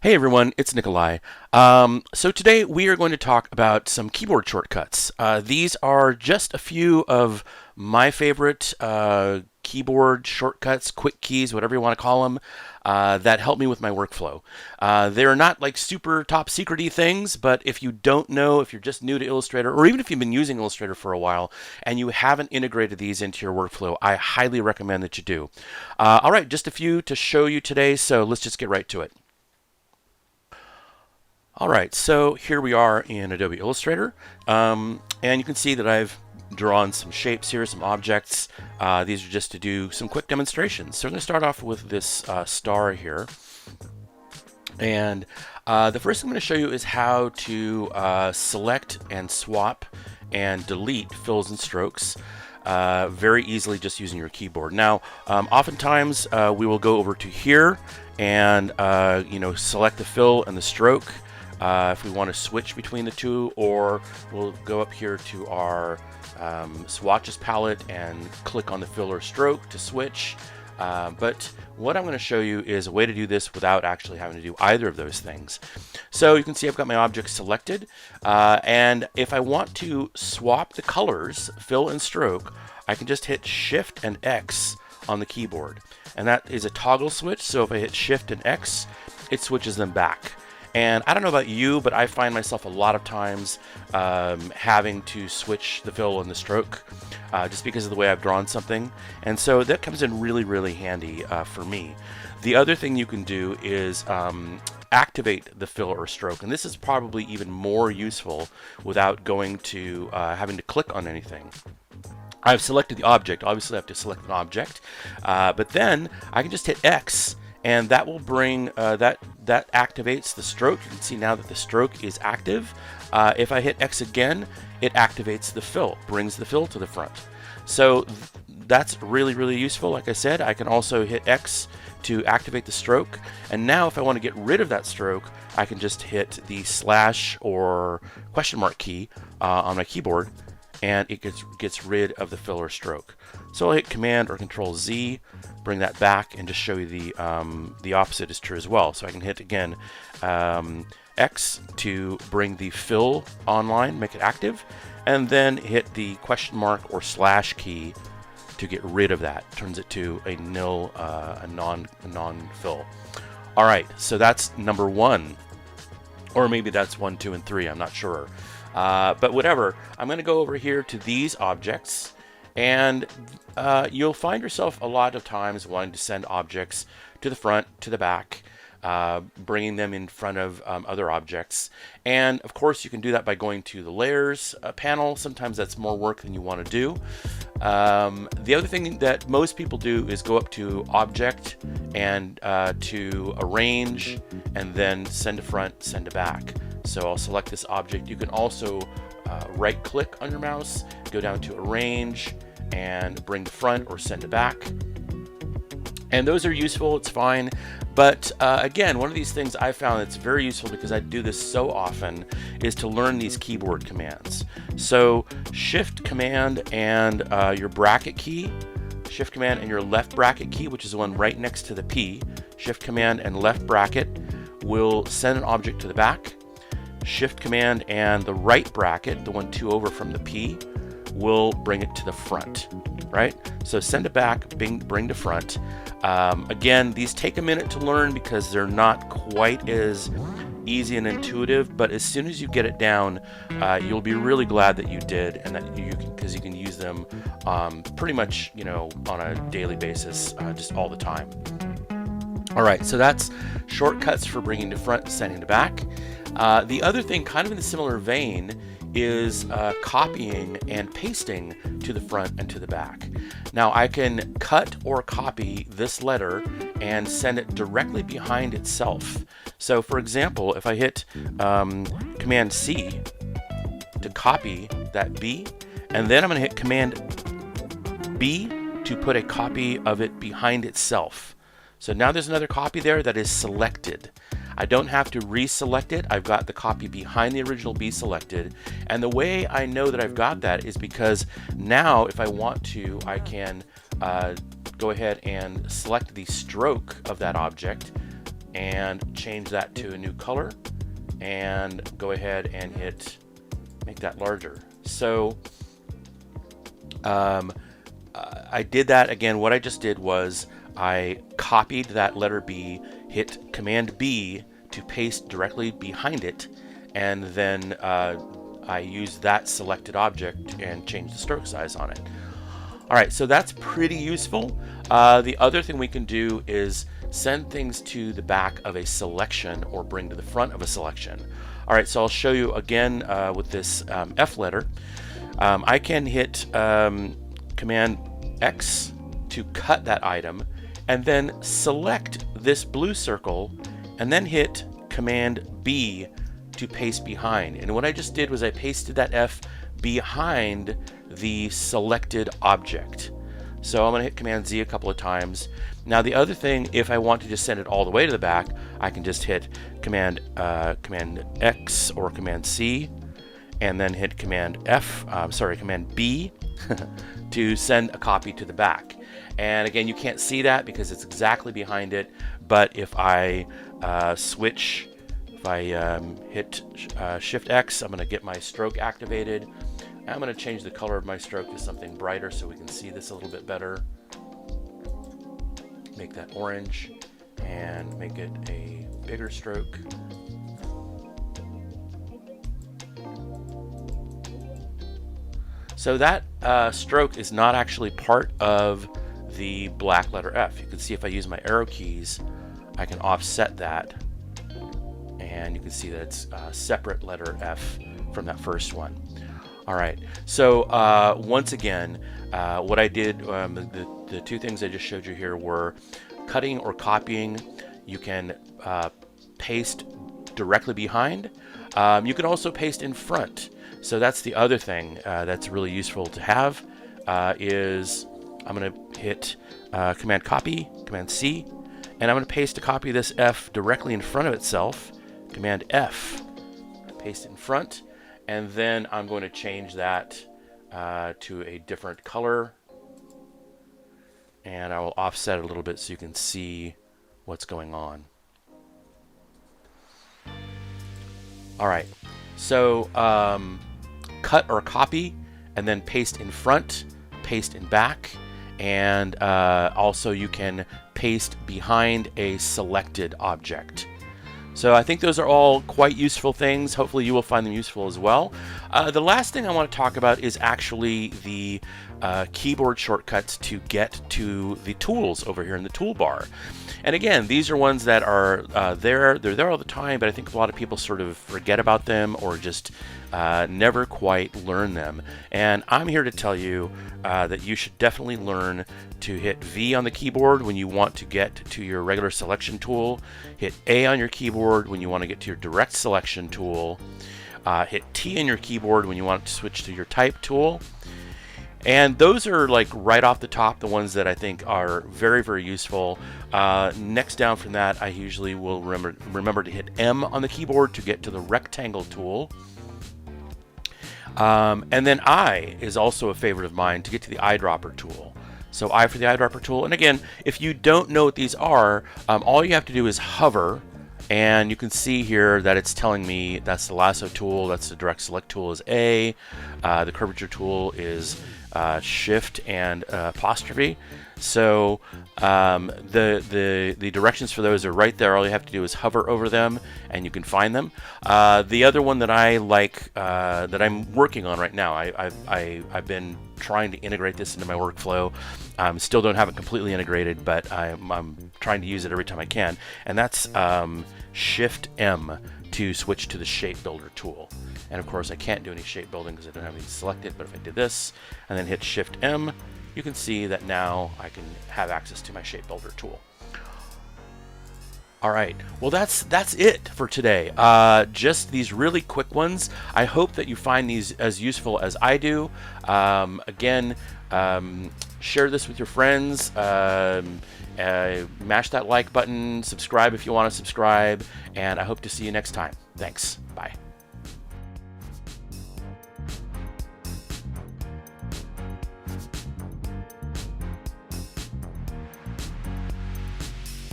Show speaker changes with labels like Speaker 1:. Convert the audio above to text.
Speaker 1: Hey everyone, it's Nikolai. So today we are going to talk about some keyboard shortcuts. These are just a few of my favorite keyboard shortcuts, quick keys, whatever you want to call them, that help me with my workflow. They're not like super top secret-y things, but if you don't know, if you're just new to Illustrator, or even if you've been using Illustrator for a while and you haven't integrated these into your workflow, I highly recommend that you do. All right, just a few to show you today, so let's just get right to it. All right, so here we are in Adobe Illustrator, and you can see that I've drawn some shapes here, some objects. These are just to do some quick demonstrations. So I'm going to start off with this star here. And the first thing I'm going to show you is how to select and swap and delete fills and strokes. Very easily just using your keyboard. Now, oftentimes we will go over to here and select the fill and the stroke. If we want to switch between the two, or we'll go up here to our swatches palette and click on the fill or stroke to switch. But what I'm going to show you is a way to do this without actually having to do either of those things. So you can see I've got my object selected, and if I want to swap the colors, fill and stroke, I can just hit Shift and X on the keyboard. And that is a toggle switch, so if I hit Shift and X, it switches them back. And I don't know about you, but I find myself a lot of times having to switch the fill and the stroke just because of the way I've drawn something. And so that comes in really, really handy for me. The other thing you can do is activate the fill or stroke. And this is probably even more useful without going to having to click on anything. I've selected the object. Obviously, I have to select an object. But then I can just hit X. And that will bring, that activates the stroke. You can see now that the stroke is active. If I hit X again, it activates the fill, brings the fill to the front. So that's really, really useful. Like I said, I can also hit X to activate the stroke. And now if I want to get rid of that stroke, I can just hit the slash or question mark key on my keyboard, and it gets rid of the fill or stroke. So I'll hit Command or Control Z, bring that back, and just show you the opposite is true as well. So I can hit again X to bring the fill online, make it active, and then hit the question mark or slash key to get rid of that. Turns it to a nil, a non-fill. All right, so that's number one, or maybe that's 1, 2, and 3. I'm not sure. But whatever, I'm going to go over here to these objects, and you'll find yourself a lot of times wanting to send objects to the front, to the back, bringing them in front of other objects. And of course, you can do that by going to the layers panel. Sometimes that's more work than you want to do. The other thing that most people do is go up to Object and to Arrange, and then Send to Front, Send to Back. So I'll select this object. You can also right click on your mouse, go down to Arrange, and bring to front or send to back. And those are useful, it's fine. But again, one of these things I found that's very useful because I do this so often is to learn these keyboard commands. So Shift Command and your bracket key, Shift Command and your left bracket key, which is the one right next to the P. Shift Command and left bracket will send an object to the back. Shift Command and the right bracket, the one 2 over from the P, will bring it to the front, right? So send it back, bring to front. Again, these take a minute to learn because they're not quite as easy and intuitive, but as soon as you get it down, you'll be really glad that you did, and that because you can use them pretty much, on a daily basis, just all the time. All right, so that's shortcuts for bringing to front and sending to back. The other thing, kind of in a similar vein, is copying and pasting to the front and to the back. Now I can cut or copy this letter and send it directly behind itself. So for example, if I hit Command C to copy that B, and then I'm going to hit Command B to put a copy of it behind itself. So now there's another copy there that is selected. I don't have to reselect it. I've got the copy behind the original B selected. And the way I know that I've got that is because now if I want to, I can go ahead and select the stroke of that object and change that to a new color, and go ahead and make that larger. So I did that again. What I just did was I copied that letter B, hit Command B to paste directly behind it, and then I used that selected object and changed the stroke size on it. All right, so that's pretty useful. The other thing we can do is send things to the back of a selection or bring to the front of a selection. All right, so I'll show you again with this F letter. I can hit Command X to cut that item, and then select this blue circle, and then hit Command B to paste behind. And what I just did was I pasted that F behind the selected object. So I'm going to hit Command Z a couple of times. Now the other thing, if I want to just send it all the way to the back, I can just hit Command X or Command C, and then hit Command B to send a copy to the back. And again, you can't see that because it's exactly behind it. But if I hit Shift X, I'm going to get my stroke activated. I'm going to change the color of my stroke to something brighter so we can see this a little bit better. Make that orange and make it a bigger stroke. So that stroke is not actually part of the black letter F. You can see if I use my arrow keys, I can offset that, and you can see that it's a separate letter F from that first one. All right, so once again, what I did, the two things I just showed you here were cutting or copying. You can paste directly behind. You can also paste in front. So that's the other thing that's really useful to have, is I'm going to hit Command Copy, Command C, and I'm going to paste a copy of this F directly in front of itself, Command F, paste it in front, and then I'm going to change that to a different color, and I will offset it a little bit so you can see what's going on. All right, so cut or copy, and then paste in front, paste in back, and also you can paste behind a selected object. So I think those are all quite useful things. Hopefully you will find them useful as well. The last thing I want to talk about is actually the keyboard shortcuts to get to the tools over here in the toolbar. And again, these are ones that are they're there all the time, but I think a lot of people sort of forget about them or just never quite learn them. And I'm here to tell you that you should definitely learn to hit V on the keyboard when you want to get to your regular selection tool, hit A on your keyboard when you want to get to your direct selection tool, hit T on your keyboard when you want to switch to your type tool. And those are like right off the top the ones that I think are very, very useful. Next down from that, I usually will remember to hit M on the keyboard to get to the rectangle tool. And then I is also a favorite of mine to get to the eyedropper tool. So I for the eyedropper tool. And again, if you don't know what these are, all you have to do is hover, and you can see here that it's telling me that's the lasso tool, that's the direct select tool is A, the curvature tool is Shift and apostrophe. So the directions for those are right there. All you have to do is hover over them and you can find them. The other one that I like, that I'm working on right now, I've been trying to integrate this into my workflow. Still don't have it completely integrated, but I'm trying to use it every time I can. And that's Shift M to switch to the shape builder tool. And of course I can't do any shape building because I don't have anything selected, but if I did this and then hit Shift M, you can see that now I can have access to my shape builder tool. All right, well that's it for today. Just these really quick ones. I hope that you find these as useful as I do. Again, share this with your friends. Mash that like button, subscribe if you want to subscribe, and I hope to see you next time. Thanks. Bye.